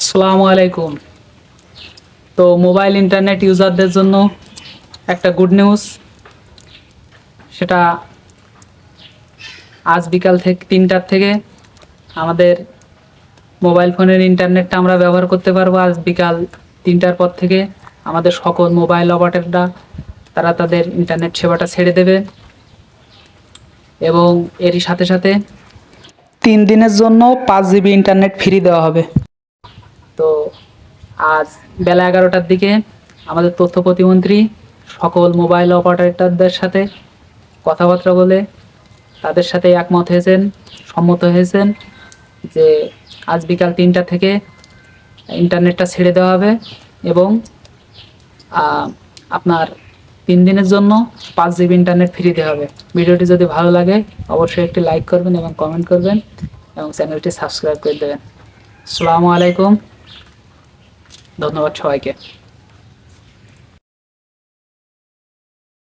আসসালামু আলাইকুম। তো মোবাইল ইন্টারনেট ইউজারদের জন্য একটা গুড নিউজ। সেটা আজ বিকাল থেকে 3টার থেকে আমাদের মোবাইল ফোনের ইন্টারনেটটা আমরা ব্যবহার করতে পারবো। আজ বিকাল 3টার পর থেকে আমাদের সকল মোবাইল অপারেটররা তারা তাদের ইন্টারনেট সেবাটা ছেড়ে দেবে এবং এরই সাথে সাথে 3 দিনের জন্য 5 জিবি ইন্টারনেট ফ্রি দেওয়া হবে। তো আজ বেলা 11টার দিকে আমাদের তথ্য প্রতিমন্ত্রী সকল মোবাইল অপারেটরদের সাথে কথাবার্তা বলে তাদের সাথে একমত হয়েছেন, সম্মত হয়েছেন যে আজ বিকাল 3টা থেকে ইন্টারনেটটা ছেড়ে দেওয়া হবে এবং আপনার 3 দিনের জন্য 5 জিবি ইন্টারনেট ফ্রি দেওয়া হবে। ভিডিওটি যদি ভালো লাগে অবশ্যই একটি লাইক করবেন এবং কমেন্ট করবেন এবং চ্যানেলটি সাবস্ক্রাইব করে দেবেন। আসসালামু আলাইকুম, ধন্যবাদ সবাইকে।